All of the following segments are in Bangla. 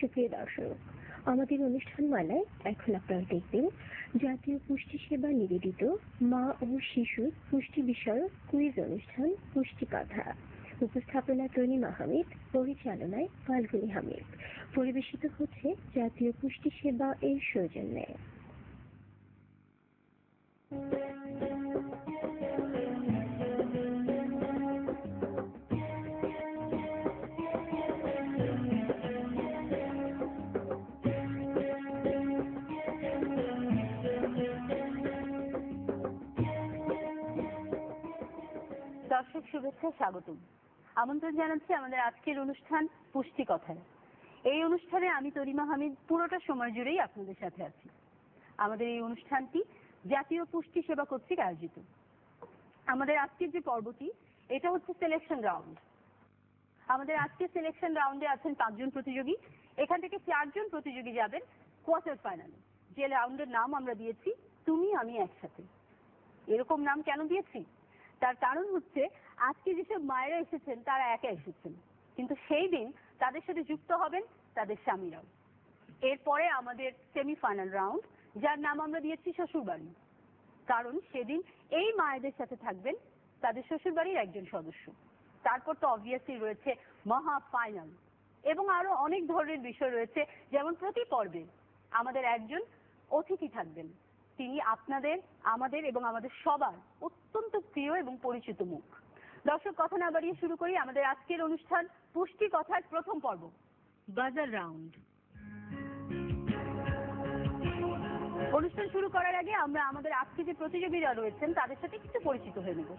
সুপ্রিয় দর্শক, আমাদের অনুষ্ঠান মালায় এখন আপনারা দেখবেন জাতীয় পুষ্টি সেবা নিবেদিত মা ও শিশুর পুষ্টি বিষয়ক কুইজ অনুষ্ঠান পুষ্টি কথা। উপস্থাপনা তনিমা হামিদ, পরিচালনায় ফাল্গুনী হামিদ। পরিবেশিত হচ্ছে জাতীয় পুষ্টি সেবা এর সৌজন্যে। দর্শক শুভেচ্ছা, স্বাগতম। আমন্ত্রণ জানাচ্ছি আমাদের আজকের অনুষ্ঠান পুষ্টি কথায়। এই অনুষ্ঠানে আমি তনিমা হামিদ পুরোটা সময় জুড়েই আপনাদের সাথে আছি। আমাদের এই অনুষ্ঠানটি জাতীয় পুষ্টি সেবা কর্তৃক আয়োজিত। আমাদের আজকের যে পর্বটি, এটা হচ্ছে সিলেকশন রাউন্ড। আমাদের আজকের সিলেকশন রাউন্ডে আছেন 5 জন প্রতিযোগী। এখান থেকে 4 জন প্রতিযোগী যাবেন কোয়ার্টার ফাইনালে, যে রাউন্ডের নাম আমরা দিয়েছি তুমি আমি একসাথে। এরকম নাম কেন দিয়েছি? তার কারণ হচ্ছে আজকে যেসব মায়েরা এসেছেন তারা একা এসেছেন, কিন্তু সেই দিন তাদের সাথে যুক্ত হবেন তাদের স্বামীরাও। এরপরে আমাদের সেমিফাইনাল রাউন্ড, যার নাম আমরা দিয়েছি শ্বশুরবাড়ি, কারণ সেদিন এই মায়েদের সাথে থাকবেন তাদের শ্বশুরবাড়ির একজন সদস্য। তারপর তো অবভিয়াসলি রয়েছে মহা ফাইনাল, এবং আরো অনেক ধরনের বিষয় রয়েছে। যেমন প্রতি পর্বে আমাদের একজন অতিথি থাকবেন, তিনি আপনাদের, আমাদের এবং আমাদের সবার অত্যন্ত প্রিয় এবং পরিচিত মুখ। দর্শক, কথা না বাড়িয়ে শুরু করি আমাদের আজকের অনুষ্ঠান পুষ্টি কথার প্রথম পর্ব, বাজার রাউন্ড। অনুষ্ঠান শুরু করার আগে আমরা আমাদের আজকে যে প্রতিযোগীরা রয়েছেন তাদের সাথে কিছু পরিচিত হয়ে নেব।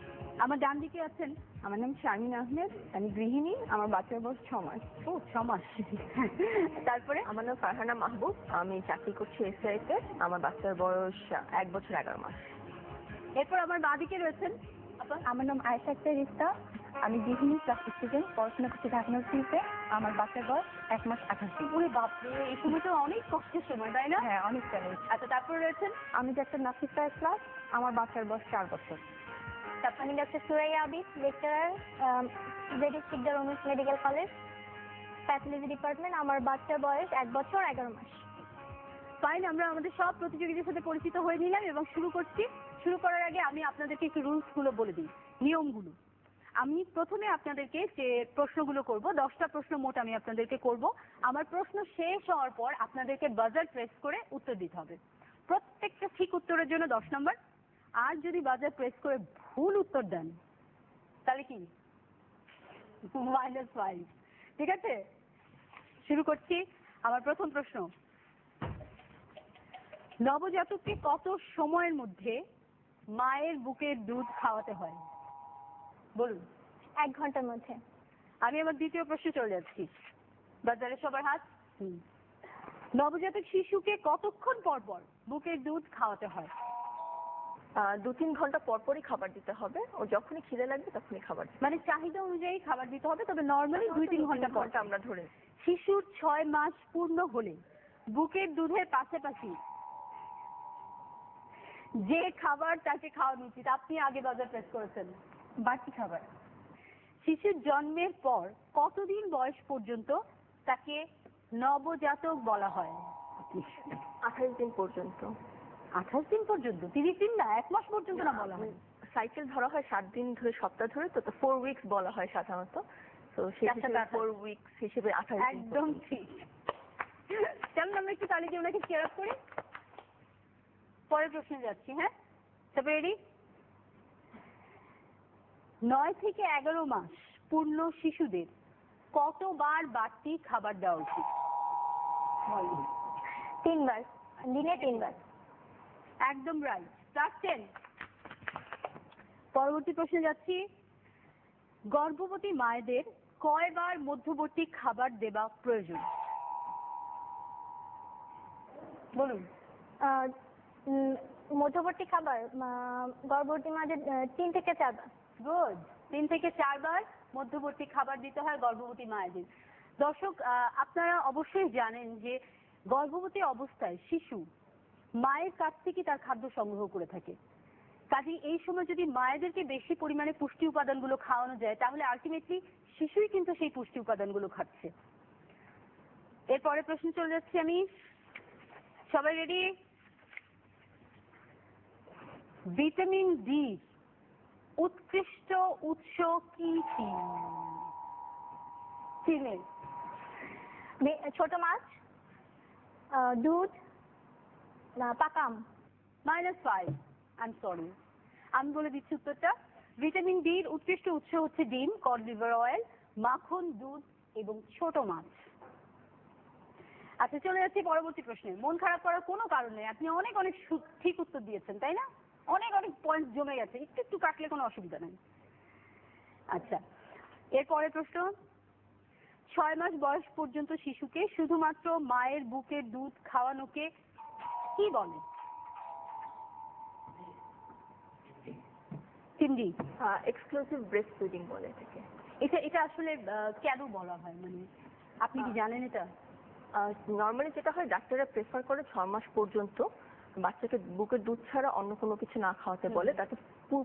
আমার ডান দিকে আছেন, আমার নাম শারমিন আহমেদ, আমি গৃহিণী, আমার বাচ্চার বয়স 6 মাস। ও 6 মাস। তারপরে আমার নাম ফারহানা মাহবুব, আমি চাকরি করছি এসআইতে, আমার বাচ্চার বয়স 1 বছর 11 মাস। এরপর আমার বাঁ দিকে রয়েছেন, আমার নাম আয়েশা আক্তার রিস্তা, আমি গৃহিণী ক্লাস স্টুডেন্ট, পড়াশোনা করছি ঢাকা ইউনিভার্সিটিতে, আমার বাচ্চার বয়স 1 মাস 28 দিন। ওরে বাপরে, এই সময়টা অনেক কষ্টের সময়, তাই না? হ্যাঁ, অনেক চ্যালেঞ্জ। আচ্ছা, তারপরে রয়েছেন আমি ডাক্তার নাফিসা ক্লাস, আমার বাচ্চার বয়স 4 বছর। তারপর আমি doctor Suraiya Abid, lecturer, British Sikdar women's medical college, pathology department, আমার বাচ্চার বয়স 1 বছর 11 মাস। ফাইন, আমরা আমাদের সব প্রতিযোগীদের সাথে পরিচিত হয়ে নিলাম এবং শুরু করছি। শুরু করার আগে আমি আপনাদেরকে একটু রুলস গুলো বলে দিই, নিয়মগুলো। আমি প্রথমে আপনাদেরকে যে প্রশ্নগুলো করব, 10টা প্রশ্ন মোট আমি আপনাদেরকে করব। আমার প্রশ্ন শেষ হওয়ার পর আপনাদেরকে বাজার প্রেস করে উত্তর দিতে হবে। প্রত্যেকটা ঠিক উত্তরের জন্য 10 নম্বর, আর যদি বাজার প্রেস করে ভুল উত্তর দেন তাহলে কি -5। ঠিক আছে, শুরু করছি। আমার প্রথম প্রশ্ন, নবজাতককে কত সময়ের মধ্যে মায়ের বুকের দুধ খাওয়াতে হয়? বলুন। 1 ঘন্টার মধ্যে। আমি আমার দ্বিতীয় প্রশ্নে চলে যাচ্ছি। বাজারে সবার হাত। নবজাতক শিশুকে কতক্ষণ পর পর বুকের দুধ খাওয়াতে হয়? 2-3 ঘন্টা পরপরই খাবার দিতে হবে, ও যখনই খিদে লাগবে তখনই খাবার দিতে হবে। মানে চাহিদা অনুযায়ী খাবার দিতে হবে, তবে নর্মালি 2-3 ঘন্টা পর আমরা ধরে। শিশুর 6 মাস পূর্ণ হলে বুকের দুধের পাশাপাশি যে খাবার তাকে খাওয়ানো উচিত? আপনি আগে বাজার প্রেস করেছেন। বাড়তি খাবার। শিশুর জন্মের পর কতদিন বয়স পর্যন্ত তাকে নবজাতক বলা হয়? 28 দিন পর্যন্ত। 28 দিন পর্যন্ত? 30 দিন না, 1 মাস পর্যন্ত না বলা হয়? সাইকেল ধরা হয় 7 দিন ধরে, সপ্তাহ ধরে, তো 4 উইকস বলা হয় সাধারণত। তো সেই হিসেবে 4 উইকস হিসেবে 28 দিন। একদম ঠিক। চলুন আমরা একটু তাহলে কি ওনাকে চেয়ার আপ করি। পরের প্রশ্নে যাচ্ছি। হ্যাঁ, তবে রেডি? 9 থেকে 11 মাস পূর্ণ শিশুদের কতবার বাড়তি খাবার দেওয়া উচিত? 3 বার, দিনে 3 বার। একদম রাইট, +10। পরবর্তী প্রশ্নে যাচ্ছি। গর্ভবতী মায়েদের কয়বার মধ্যবর্তী খাবার দেওয়া প্রয়োজন? বলুন। মধ্যবর্তী খাবার গর্ভবতী মাদের 3 থেকে 4 বার। গুড, 3 থেকে 4 বার মধ্যবর্তী খাবার দিতে হয় গর্ভবতী মায়েদের। দর্শক, আপনারা অবশ্যই জানেন যে গর্ভবতী অবস্থায় শিশু মায়ের কাছ থেকে তার খাদ্য সংগ্রহ করে থাকে। কাজেই এই সময় যদি মায়েদেরকে বেশি পরিমাণে পুষ্টি উপাদানগুলো খাওয়ানো যায় তাহলে আলটিমেটলি শিশুই কিন্তু সেই পুষ্টি উপাদানগুলো খাচ্ছে। এরপরে প্রশ্ন চলে যাচ্ছি আমি, সবাই রেডি? ভিটামিন ডি উৎকৃষ্ট উৎস কি কি? চিনি, ছোট মাছ, দুধ, পাকা আম। -5। আই এম সরি, আমি বলে দিচ্ছি উত্তরটা। ভিটামিন ডির উৎকৃষ্ট উৎস হচ্ছে ডিম, কড লিভার অয়েল, মাখন, দুধ এবং ছোট মাছ। আচ্ছা, চলে যাচ্ছি পরবর্তী প্রশ্নে। মন খারাপ করার কোনো কারণ নেই, আপনি অনেক অনেক ঠিক উত্তর দিয়েছেন, তাই না? অনেক অনেক পয়েন্ট জমে গেছে, একটু একটু কাটলে কোনো অসুবিধা নেই। আচ্ছা, এরপরের প্রশ্ন, 6 মাস বয়স পর্যন্ত শিশুকে শুধুমাত্র মায়ের বুকের দুধ খাওয়ানোকে কি বলে? চিমডি, এক্সক্লুসিভ ব্রেস্ট ফিডিং বলে এটাকে। এটা আসলে কেন বলা হয়, মানে আপনি কি জানেন এটা? নর্মালি যেটা হয়, ডাক্তাররা প্রেফার করে 6 মাস পর্যন্ত বাচ্চাকে বুকের দুধ ছাড়া অন্য কোনো কিছু না খাওয়াতে বলে, তাতে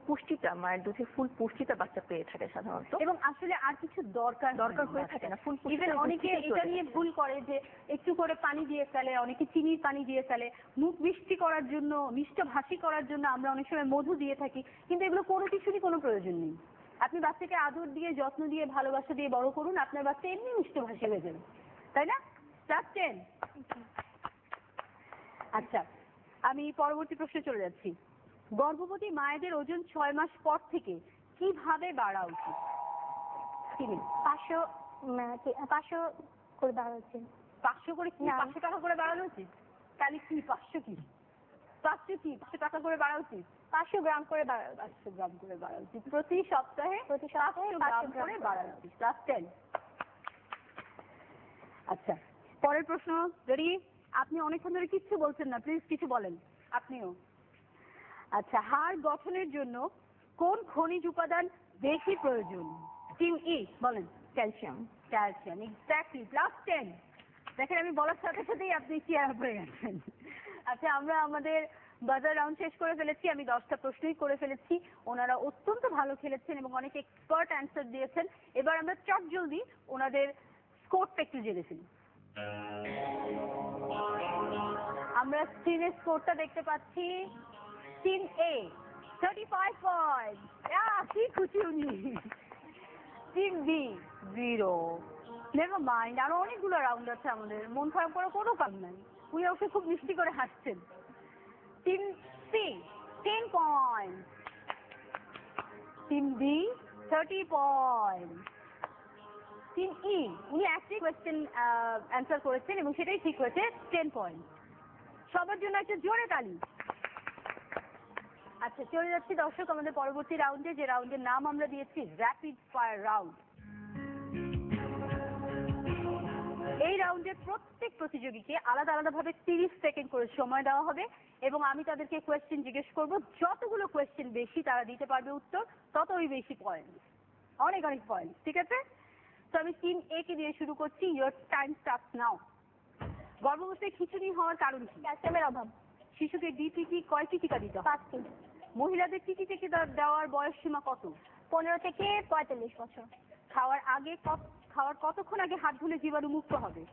পুষ্টিটা, মায়ের দুধের ফুল পুষ্টিটা বাচ্চা পেয়ে থাকে সাধারণত। এবং আসলে আর কিছু দরকার হয়ে থাকে না, ফুল পুষ্টি। ইভেন অনেকে এটা নিয়ে ভুল করে যে একটু করে পানি দিয়ে ফেলে, অনেকে চিনির পানি দিয়ে ফেলে, মুখ মিষ্টি করার জন্য, মিষ্টভাষী করার জন্য আমরা অনেক সময় মধু দিয়ে থাকি, কিন্তু এগুলো কোনো কিছুরই কোনো প্রয়োজন নেই। আপনি বাচ্চাকে আদর দিয়ে, যত্ন দিয়ে, ভালোবাসা দিয়ে বড় করুন, আপনার বাচ্চা এমনি মিষ্টভাষী হয়ে যাবে, তাই না? ক্লাস 10। আচ্ছা, আমি পরবর্তী প্রশ্নে চলে যাচ্ছি। গর্ভবতী মায়েদের ওজন 6 মাস পর থেকে কিভাবে বাড়া উচিত? 500 করে বাড়া উচিত। 500 করে কি? 500 টাকা করে বাড়ানো উচিত? তাহলে কি 500 কি? 500 কি? 500 টাকা করে বাড়া উচিত? 500 গ্রাম করে বাড়া উচিত। 500 গ্রাম করে বাড়া উচিত। প্রতি সপ্তাহে 500 গ্রাম করে বাড়া উচিত। ক্লাস 10। আচ্ছা, পরের প্রশ্ন, যদি আপনি অনেকক্ষণ ধরে কিচ্ছু বলছেন না, প্লিজ কিছু বলেন আপনিও। আচ্ছা, হাড় গঠনের জন্য কোন খনিজ উপাদান বেশি প্রয়োজন? টিম ই বলেন। ক্যালসিয়াম। Calcium, exactly. ক্লাস 10। দেখেন, আমি বলার সাথে সাথেই আপনি চেয়ার হয়ে গেছেন। আচ্ছা, আমরা আমাদের বাজার রাউন্ড শেষ করে ফেলেছি, আমি 10টা প্রশ্নই করে ফেলেছি। ওনারা অত্যন্ত ভালো খেলেছেন এবং অনেক এক্সপার্ট অ্যান্সার দিয়েছেন। এবার আমরা চট জলদি ওনাদের স্কোরটা একটু জেনে ফেলি। আমরা স্ক্রিনের স্কোরটা দেখতে পাচ্ছি। টিম এ 35 পয়েন্ট, কি খুশি উনি। Team B 0। নেভার মাইন্ড, আরো অনেকগুলো রাউন্ড আছে আমাদের, মন খারাপ করার কোনো কারণ নাই। উনি ওকে খুব মিষ্টি করে হাসছেন। Team C 10 point, team B 30 point, team E উনি একটি কোয়েশ্চেন অ্যান্সার করেছেন এবং সেটাই ঠিক হয়েছে, 10 পয়েন্ট। সবার জন্য একটা জোরে তালি। আচ্ছা, চলে যাচ্ছি দর্শক আমাদের পরবর্তী রাউন্ডে, যে রাউন্ডের নাম আমরা দিয়েছি র্যাপিড ফায়ার রাউন্ড। এই রাউন্ডে প্রত্যেক প্রতিযোগীকে আলাদা আলাদা ভাবে 30 সেকেন্ড করে সময় দেওয়া হবে এবং আমি তাদেরকে কোয়েশ্চেন জিজ্ঞেস করব। যতগুলো কোয়েশ্চেন বেশি তারা দিতে পারবে উত্তর, ততই বেশি পয়েন্ট, অনেক অনেক পয়েন্ট, ঠিক আছে? তো আমি টিম এ কে দিয়ে শুরু করছি। Your time starts now. গর্ভাবস্থায় খিঁচুনি হওয়ার কারণ কি? ক্যালসিয়ামের অভাব। শিশুকে ডিটিটি কয়টি টিকা দিতে হয়? 5টি। মহিলাদের টিটি থেকে দেওয়ার বয়স সীমা কত? 15 থেকে 45 বছর। খাওয়ার কতক্ষণ আগে হাত ধুলে জীবাণু মুক্ত হবে?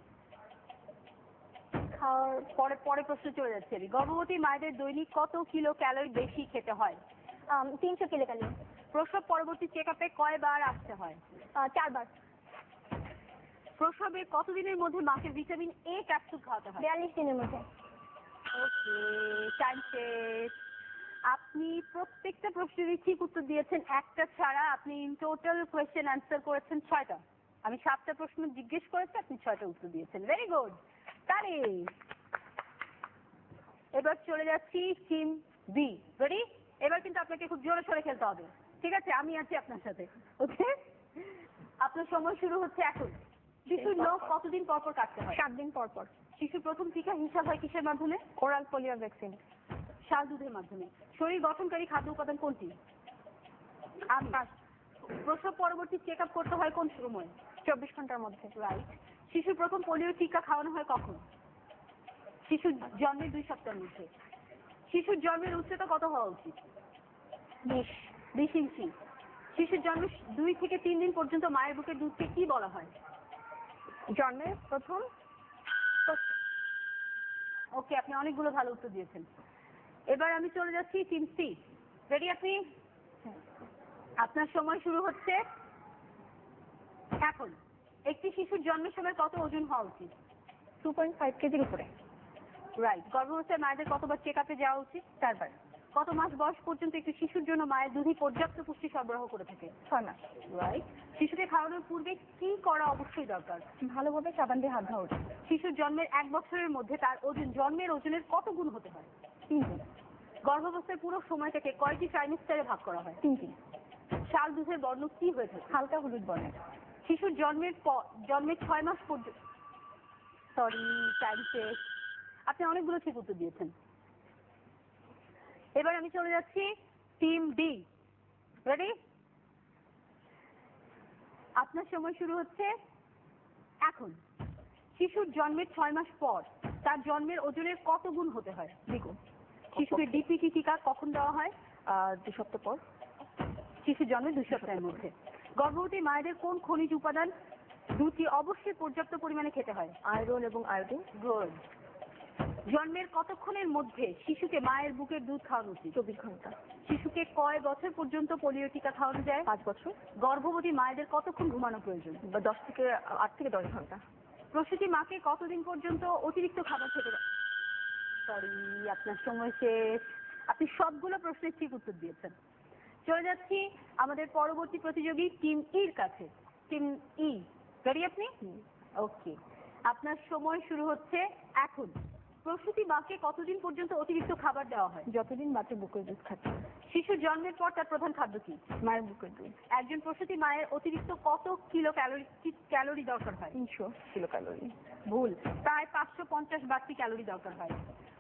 খাওয়ার পরে প্রশ্ন চলে যাচ্ছে। গর্ভবতী মায়েদের দৈনিক কত কিলো ক্যালোরি বেশি খেতে হয়? 300 কিলোক্যালোরি। প্রসব পরবর্তী চেক আপে কয়বার আসতে হয়? 4 বার। প্রসবের কতদিনের মধ্যে মাকে ভিটামিন এ ক্যাপসুল খাওয়াতে হয়? 42 দিনের মধ্যে। ওকে, টাইম শেষ। আপনি প্রত্যেকটা প্রশ্নেরই ঠিক উত্তর দিয়েছেন, একটা ছাড়া। আপনি ইন টোটাল কোয়েশ্চেন অ্যান্সার করেছেন 6টা। আমি 7টা প্রশ্ন জিজ্ঞেস করেছি, আপনি 6টা উত্তর দিয়েছেন। ভেরি গুড, তালি। এবার চলে যাচ্ছি টিম বি। রেডি? এবার কিন্তু আপনাকে খুব জোরে সোরে খেলতে হবে, ঠিক আছে? আমি আছি আপনার সাথে, ওকে? আপনার সময় শুরু হচ্ছে এখন। শিশুর নখ কতদিন পর পর কাটতে হয়? 7 দিন পর পর। শিশুর প্রথম টিকা হিসাব হয় কিসের মাধ্যমে? Oral polio vaccine. শাল দুধের মাধ্যমে। শরীর গঠনকারী খাদ্য উপাদান কোনটি? আকাশ। প্রসব পরবর্তী চেক আপ করতে হয় কোন সময়? 24 ঘন্টার মধ্যে। রাইট। শিশুর প্রথম পোলিও টিকা খাওয়ানো হয় কখন? শিশুর জন্মের 2 সপ্তাহের মধ্যে। শিশুর জন্মের উচ্চতা কত হওয়া উচিত? 20 ইঞ্চি। শিশুর জন্মের 2 থেকে 3 দিন পর্যন্ত মায়ের বুকের দুধকে কি বলা হয়? জন্মের প্রথম ওকে, আপনি অনেকগুলো ভালো উত্তর দিয়েছেন। এবার আমি চলে যাচ্ছি টিম সি। রেডি আপনি? আপনার সময় শুরু হচ্ছে এখন। একটি শিশুর জন্মের সময় কত ওজন হওয়া উচিত? 2.5 কেজির উপরে। রাইট। গর্ভাবস্থায় মায়েদের কতবার চেক আপে যাওয়া উচিত? 4 বার। কত মাস বয়স পর্যন্ত একটি শিশুর জন্য মায়ের দুধই পর্যাপ্ত পুষ্টি সরবরাহ করে থাকে? 6 মাস। রাইট। শিশুকে খাওয়ানোর পূর্বে কি করা অবশ্যই দরকার? ভালোভাবে সাবান দিয়ে হাত ধোয়া উচিত। শিশুর জন্মের 1 বছরের মধ্যে তার ওজন জন্মের ওজনের কত গুণ হতে পারে? 3 দিন। গর্ভাবস্থার পুরো সময়টাকে কয়টি ট্রাইমেস্টারে ভাগ করা হয়? 3 দিন। শাল দুধের বর্ণ কি হয়ে থাকে? হালকা হলুদ বর্ণের। শিশুর জন্মের 6 মাস পর্যন্ত, সরি টাইম শেষ। আপনি অনেকগুলো ঠিক উত্তর দিয়েছেন। এবার আমি চলে যাচ্ছি টিম ডি। রেডি? আপনার সময় শুরু হচ্ছে এখন। শিশুর জন্মের 6 মাস পর তার জন্মের ওজনের কত গুণ হতে হয়? দ্বিগুণ। শিশুকে ডিপিটি টিকা কখন দেওয়া হয়? 2 সপ্তাহ পর। শিশুর জন্মের 2 সপ্তাহের মধ্যে। গর্ভবতী মায়েদের কোন খনিজ উপাদান দুধটি অবশ্যই পর্যাপ্ত পরিমাণে খেতে হয়? আয়রন এবং আয়োডিন। গুড। জন্মের কতক্ষণের মধ্যে শিশুকে মায়ের বুকের দুধ খাওয়ানো উচিত? 24 ঘন্টা। শিশুকে কয় বছর পর্যন্ত পোলিও টিকা খাওয়ানো যায়? 5 বছর। গর্ভবতী মায়েদের কতক্ষণ ঘুমানো প্রয়োজন? 8 থেকে 10 ঘন্টা। প্রসূতি মাকে কতদিন পর্যন্ত অতিরিক্ত খাবার খেতে দেয়? সরি, আপনার সময় শেষ। আপনি সবগুলো প্রশ্নের ঠিক উত্তর দিয়েছেন। চলে যাচ্ছি আমাদের পরবর্তী প্রতিযোগী টিম ইর কাছে। টিম ই, রেডি আপনি? ওকে, আপনার সময় শুরু হচ্ছে এখন। প্রসূতি মাকে কতদিন পর্যন্ত অতিরিক্ত খাবার দেওয়া হয়? যতদিন বাচ্চা বুকের দুধ খাচ্ছে। শিশুর জন্মের পর তার প্রধান খাদ্য কি? মায়ের বুকের দুধ। একজন প্রসূতি মায়ের অতিরিক্ত কত কিলো ক্যালোরি দরকার হয়? 300 কিলো ক্যালোরি। ভুল, প্রায় 550 বাড়তি ক্যালোরি দরকার হয়।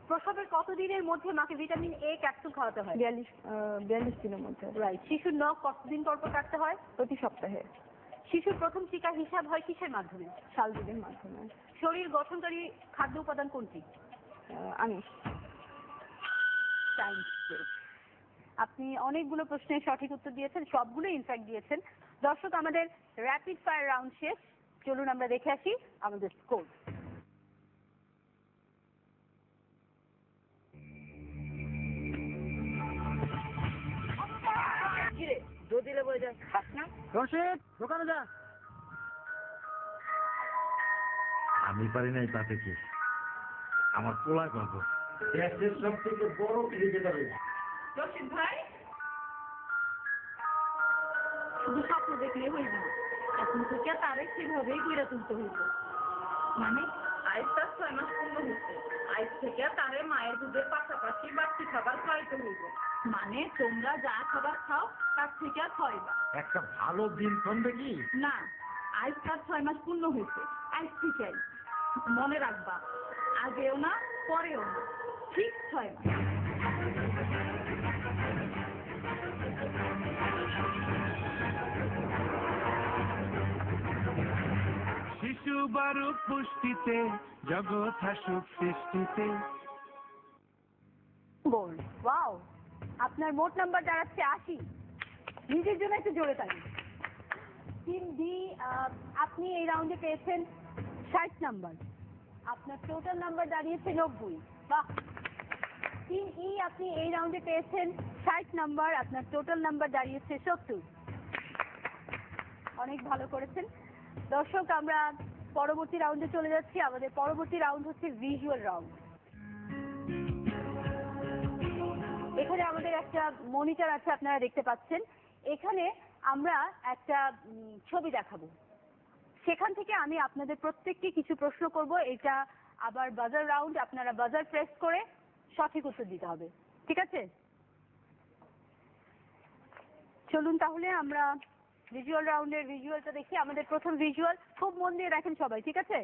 প্রসবের কতদিনের মধ্যে মাকে ভিটামিন এ ক্যাপসুল খাওয়াতে হয়? 42 দিনের মধ্যে। রাইট। শিশুর নখ কতদিন পর পর কাটতে হয়? প্রতি সপ্তাহে। শিশুর প্রথম টিকা হিসাব হয় কিসের মাধ্যমে? শাল দুধের মাধ্যমে। শরীর গঠনকারী খাদ্য উপাদান কোনটি? আমিষ। সায়েন্স। আপনি অনেকগুলো প্রশ্নের সঠিক উত্তর দিয়েছেন, সবগুলো ইনফ্যাক্ট দিয়েছেন। দর্শক, আমাদের র্যাপিড ফায়ার রাউন্ড শেষ। চলুন আমরা দেখে আসি আমাদের স্কোর। আমি পারি নাই তাতে কি, আমার পোলা গল্প দেশের সব থেকে বড় ক্রিকেটার। রশিদ ভাই, শুধু স্বপ্ন দেখলে হইব না, এখন থেকে তারে সেভাবেই গড়ে তুলতে হইব। মানে আজ তার 6 মাস পূর্ণ হচ্ছে, আজ থেকে তারে মায়ের দুধের পাশাপাশি বাড়তি খাবার খাওয়াইতে হইব। মানে তোমরা যা খাবার খাও তার থেকে খাওয়াইবা। একটা ভালো দিন কমবে কি না, আজ তার 6 মাস পূর্ণ হয়েছে, আজ থেকে মনে রাখবা, আগেও না পরেও না, ঠিক 6 মাস। শিশু বারুক পুষ্টিতে, জগৎ হাসুক সৃষ্টিতে। গোল্ড। ওয়াও, আপনার মোট নাম্বার দাঁড়াচ্ছে 80। নিজের জন্য একটু জোরে তালি। টিম ডি, আপনি এই রাউন্ডে পেয়েছেন 60 নাম্বার। আপনার টোটাল নাম্বার দাঁড়িয়েছে 90। বাহ। টিম ই, আপনি এই রাউন্ডে পেয়েছেন 60 নাম্বার, আপনার টোটাল নাম্বার দাঁড়িয়েছে 70। অনেক ভালো করেছেন। দর্শক, আমরা পরবর্তী রাউন্ডে চলে যাচ্ছি। আমাদের পরবর্তী রাউন্ড হচ্ছে ভিজুয়াল রাউন্ড। এখানে আমাদের একটা মনিটর আছে, আপনারা দেখতে পাচ্ছেন। এখানে আমরা একটা ছবি দেখাবো, সেখান থেকে আমি আপনাদের প্রত্যেককে কিছু প্রশ্ন করব। এটা আবার বাজার রাউন্ড, আপনারা বাজার প্রেস করে সঠিক উত্তর দিতে হবে, ঠিক আছে? চলুন তাহলে আমরা ভিজুয়াল রাউন্ডের ভিজুয়ালটা দেখি। আমাদের প্রথম ভিজুয়াল, খুব মন দিয়ে দেখেন সবাই, ঠিক আছে?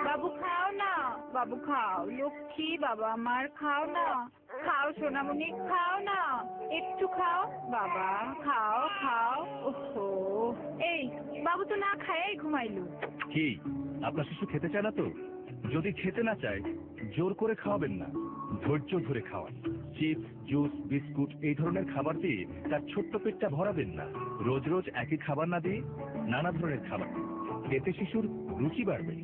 বাবু খাও না, বাবু খাও, লক্ষ্মী বাবা আমার খাও না, খাও সোনামণি খাও না, একটু খাও বাবা, খাও খাও। ওহো, এই বাবু তো না খায় ঘুমাইলো। কি আপনার শিশু খেতে চায় না? তো যদি খেতে না চায় জোর করে খাওয়াবেন না, ধৈর্য ধরে খাওয়ান। চিপস, জুস, বিস্কুট এই ধরনের খাবার দিয়ে তার ছোট্ট পেটটা ভরাবেন না। রোজ রোজ একই খাবার না দিয়ে নানা ধরনের খাবার, এতে শিশুর রুচি বাড়বে।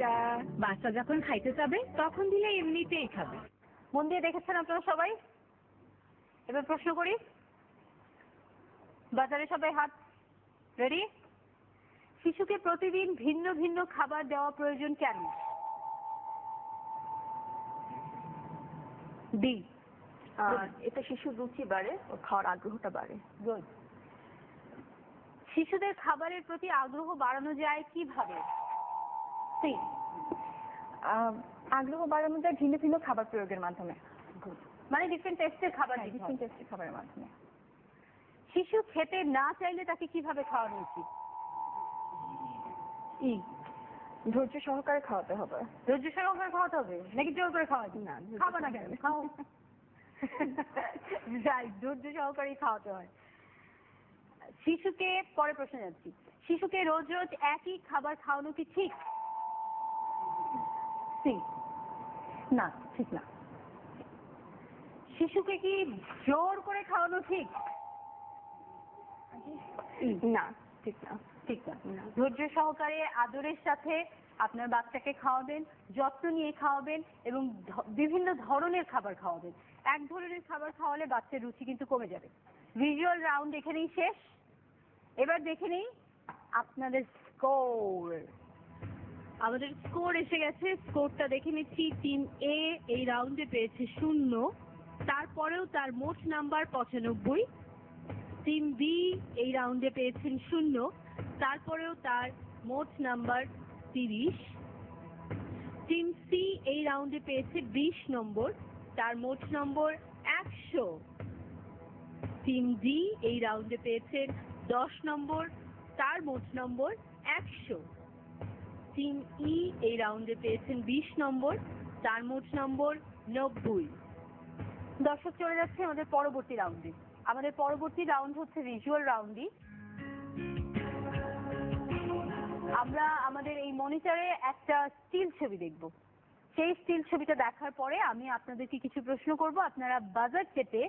এটা বাচ্চা যখন খাইতে যাবে তখন দিলে এমনিতেই খাবে। মন দিয়ে দেখেছেন আপনারা সবাই? এবার প্রশ্ন করি, বাজারে সবাই হাত রেডি? শিশুকে প্রতিদিন ভিন্ন ভিন্ন খাবার দেওয়া প্রয়োজন কেন? ডি, এটা শিশুর রুচি বাড়ে, ওর খাওয়ার আগ্রহটা বাড়ে। গুড। শিশুদের খাবারের প্রতি আগ্রহ বাড়ানো যায় কিভাবে? সি, আগ্রহ বাড়ানো যায় ভিন্ন ভিন্ন খাবার প্রয়োগের মাধ্যমে। মানে ডিফারেন্ট টেস্টের খাবার দিতে হয়। ডিফারেন্ট টেস্টের খাবারের মাধ্যমে। শিশু খেতে না চাইলে তাকে কিভাবে খাওয়ানো উচিত? ই, ধৈর্য সহকারে খাওয়াতে হবে। ধৈর্য সহকারে খাওয়াতে হবে নাকি জোর করে খাওয়াতে? না, খাবা না কেন, খাও। রাইট, ধৈর্য সহকারেই খাওয়াতে হয়। শিশুকে, পরে প্রশ্ন যাচ্ছি, শিশুকে রোজ রোজ একই খাবার খাওয়ানো কি ঠিক? সি, না, ঠিক না। শিশুকে কি জোর করে খাওয়ানো ঠিক? না, ঠিক না। ঠিক না। ধৈর্য সহকারে আদরের সাথে আপনার বাচ্চাকে খাওয়াবেন, যত্ন নিয়ে খাওয়াবেন এবং বিভিন্ন ধরনের খাবার খাওয়াবেন। এক ধরনের খাবার খাওয়ালে বাচ্চার রুচি কিন্তু কমে যাবে। ভিজুয়াল রাউন্ড এখানেই শেষ। এবার দেখে নেই আপনাদের স্কোর। আমাদের স্কোর এসে গেছে, স্কোরটা দেখে নিচ্ছি। টিম এ এই রাউন্ডে পেয়েছে 0, তারপরেও তার মোট নাম্বার 95। টিম বি এই রাউন্ডে পেয়েছেন 0, তারপরেও তার মোট নাম্বার 30। টিম সি এই রাউন্ডে পেয়েছে 20 নম্বর, তার মোট নম্বর 100। টিম ডি এই রাউন্ডে পেয়েছেন 10 নম্বর, তার মোট নম্বর 100। টিম ই এই রাউন্ডে পেয়েছেন 20 নম্বর, তার মোট নম্বর 90। দর্শক, চলে যাচ্ছে আমাদের পরবর্তী রাউন্ডে। আমাদের পরবর্তী রাউন্ড হচ্ছে ভিজুয়াল রাউন্ডই। আমরা আমাদের এই মনিটরে একটা স্টিল ছবি দেখব। সেই স্টিল ছবিটা দেখার পরে আমি আপনাদেরকে কিছু প্রশ্ন করব। আপনারা বাজার চেপে,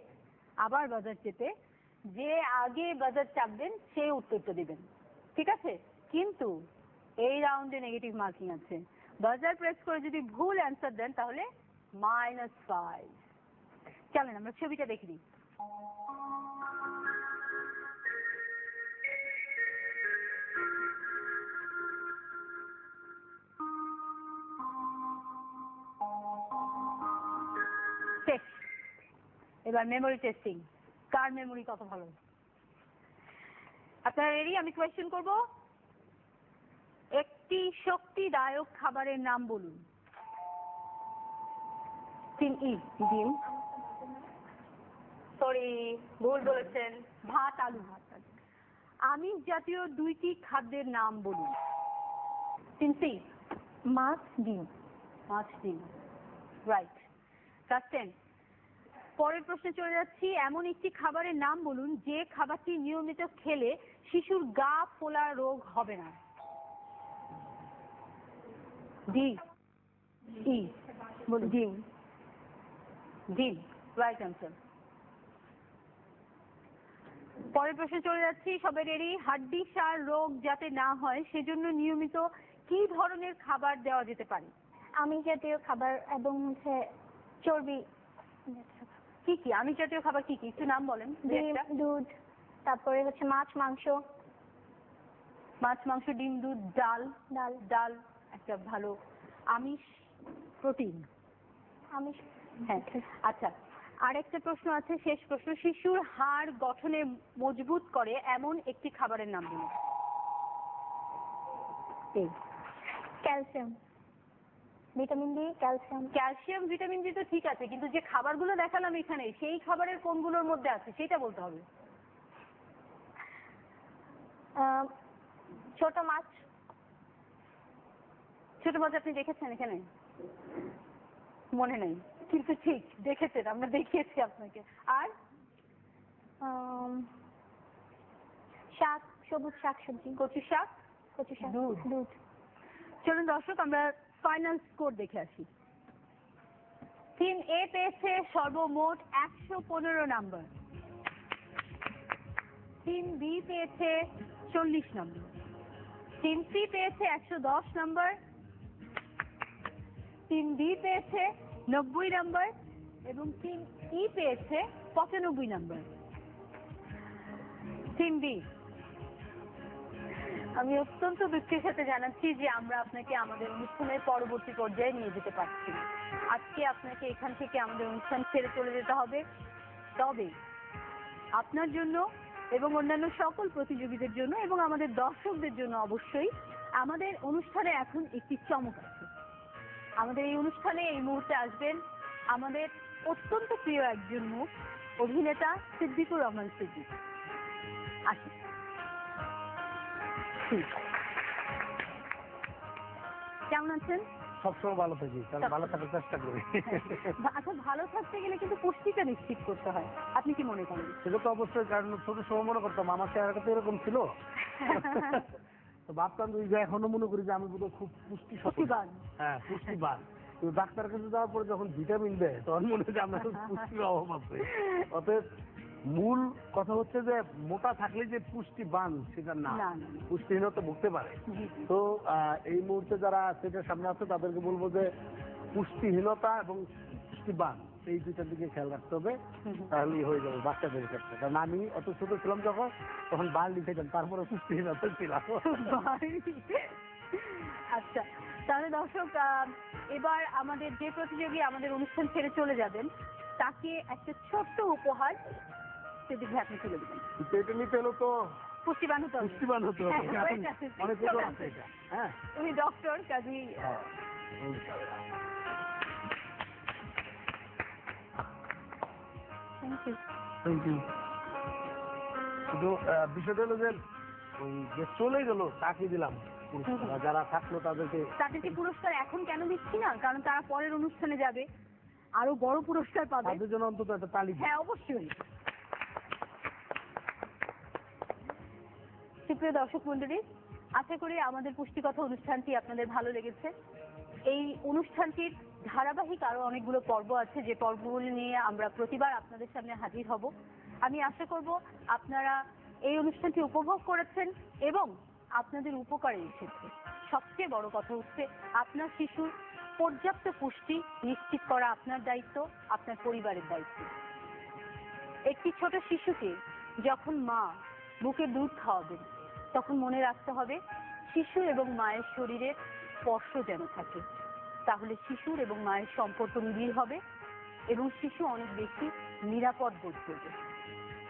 আবার বাজার চেপে, যে আগে বাজার চাপবেন সেই উত্তরটা দিবেন, ঠিক আছে? কিন্তু এই রাউন্ডে নেগেটিভ মার্কিং আছে। বাজার প্রেস করে যদি ভুল অ্যান্সার দেন তাহলে -5। চলেন আমরা ছবিটা দেখে নিই। শেষ। এবার মেমোরি টেস্টিং, কার মেমোরি কত ভালো। আপনারা রেডি? আমি কোয়েশ্চেন করব। একটি শক্তিদায়ক খাবারের নাম বলুন। টিম ই, ডিম। সরি, ভুল বলেছেন, ভাত আলু। আমিষ জাতীয় 2টি খাদ্যের নাম বলুন। টিম সি, মাছ, ডিম। মাছ, ডিম। রাইট। ক্লাস 10। পরের প্রশ্নে চলে যাচ্ছি। এমন একটি খাবারের নাম বলুন যে খাবারটি নিয়মিত খেলে শিশুর গা ফোলা রোগ হবে না। ডি, ই, বলুন। ডিম। ডিম, রাইট অ্যান্সার। পরের প্রশ্নে চলে যাচ্ছি, সবাই রেডি? হাড্ডিসার রোগ যাতে না হয় সেজন্য নিয়মিত কি ধরনের খাবার দেওয়া যেতে পারে? আমিষ জাতীয় খাবার এবং চর্বি। কি কি আমিষ জাতীয় খাবার কি কি একটু নাম বলেন। ডিম, দুধ, তারপরে মাছ, মাংস। মাছ, মাংস, ডিম, দুধ, ডাল। ডাল। ডাল একটা ভালো আমিষ প্রোটিন। আমিষ। হ্যাঁ, আচ্ছা। আরেকটা প্রশ্ন আছে, শেষ প্রশ্ন। শিশুর হাড় গঠনে মজবুত করে এমন একটি খাবারের নাম বলুন। Calcium, vitamin D, calcium. Calcium, vitamin D তো ঠিক আছে, কিন্তু যে খাবারগুলো দেখালাম এখানে সেই খাবারের কোনগুলোর মধ্যে আছে সেটা বলতে হবে। ছোট মাছ। ছোট মাছ আপনি দেখেছেন এখানে? মনে নেই, কিন্তু ঠিক দেখেছেন, আমরা দেখিয়েছি আপনাকে। আর শাক, সবুজ শাকসবজি। কচু শাক, কচু শাক, দুধ। দুধ। চলুন দর্শক, আমরা ফাইনাল স্কোর দেখে আসি। টিম এ পেয়েছে সর্বমোট 115 নাম্বার, টিম বি পেয়েছে 40 নম্বর, টিম সি পেয়েছে 110 নম্বর, টিম বি পেয়েছে 90 নাম্বার এবং টিম ই পেয়েছে 95 নাম্বার। টিম বি, আমি অত্যন্ত দুঃখের সাথে জানাচ্ছি যে আমরা আপনাকে আমাদের অনুষ্ঠানের পরবর্তী পর্যায়ে নিয়ে যেতে পারছি না। আজকে আপনাকে এখান থেকে আমাদের অনুষ্ঠান ছেড়ে চলে যেতে হবে। তবে আপনার জন্য এবং অন্যান্য সকল প্রতিযোগীদের জন্য এবং আমাদের দর্শকদের জন্য অবশ্যই আমাদের অনুষ্ঠানে এখন একটি চমক আছে। আমাদের এই অনুষ্ঠানে এই মুহূর্তে আসবেন আমাদের অত্যন্ত প্রিয় একজন মুখ, অভিনেতা সিদ্দিকুর রহমান সিদ্দিক। আসুন। কেমন আছেন? সবসময় ভালো থাকি, ভালো থাকার চেষ্টা করি। আচ্ছা, ভালো থাকতে গেলে কিন্তু পুষ্টিটা নিশ্চিত করতে হয়, আপনি কি মনে করেন? সেটা তো অবশ্যই, কারণ ছোট সময় মনে করতাম আমার চেহারাটা তো এরকম ছিল, তো ভাবতাম যে এখনো মনে করি যে আমি বোধহয় খুব পুষ্টিবান। হ্যাঁ, পুষ্টিবান। তো ডাক্তার কাছে যাওয়ার পরে যখন ভিটামিন দেয় তখন মনে হয় যে আমার পুষ্টির অভাব আছে। অতএব মূল কথা হচ্ছে যে মোটা থাকলে যে পুষ্টিবান সেটা না, পুষ্টিহীনতা ভুগতে পারে। তো এই মুহূর্তে যারা সেটার সামনে আছে তাদেরকে বলবো যে পুষ্টিহীনতা এবং পুষ্টিবান এই দুইটার দিকে খেয়াল রাখতে হবে, তাহলেই হয়ে যাবে বাচ্চাদের ক্ষেত্রে। কারণ আমি অত ছোট ছিলাম যখন, তখন বার্লি খেতাম, তারপরে পুষ্টিহীনতা ছিলাম। আচ্ছা, তাহলে দর্শক, এবার আমাদের যে প্রতিযোগী আমাদের অনুষ্ঠান ছেড়ে চলে যাবেন তাকে একটা ছোট্ট উপহার সেদিকে আপনি তুলে দেবেন। এটা নিতে হলো তো পুষ্টিবান হতে হবে। পুষ্টিবান হতে হবে, অনেক ওজন আছে এটা। হ্যাঁ, উনি doctor, Kazi. Thank you. Thank you. শুধু বিষয়টা হলো যে ওই যে চলে গেল তাকে দিলাম পুরস্কার, যারা থাকলো তাদেরকে পুরস্কার এখন কেন দিচ্ছি না, কারণ তারা পরের অনুষ্ঠানে যাবে, আরো বড় পুরস্কার পাবে। তাদের জন্য অন্তত একটা তালি। হ্যাঁ, অবশ্যই। সুপ্রিয় দর্শক মন্ডলী, আশা করি আমাদের পুষ্টিকথা অনুষ্ঠানটি আপনাদের ভালো লেগেছে। এই অনুষ্ঠানটির ধারাবাহিক আরো অনেকগুলো পর্ব আছে, যে পর্বগুলি নিয়ে আমরা প্রতিবার আপনাদের সামনে হাজির হব। আমি আশা করব আপনারা এই অনুষ্ঠানটি উপভোগ করেছেন এবং আপনাদের উপকারে এসেছে। সবচেয়ে বড় কথা হচ্ছে আপনার শিশুর পর্যাপ্ত পুষ্টি নিশ্চিত করা আপনার দায়িত্ব, আপনার পরিবারের দায়িত্ব। একটি ছোট শিশুকে যখন মা বুকে দুধ খাওয়াবেন তখন মনে রাখতে হবে শিশু এবং মায়ের শরীরে স্পর্শ যেন থাকে, তাহলে শিশুর এবং মায়ের সম্পর্ক নিবিড় হবে এবং শিশু অনেক বেশি নিরাপদ বোধ করবে।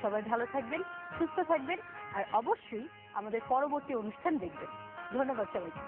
সবাই ভালো থাকবেন, সুস্থ থাকবেন আর অবশ্যই আমাদের পরবর্তী অনুষ্ঠান দেখবেন। ধন্যবাদ সবাইকে।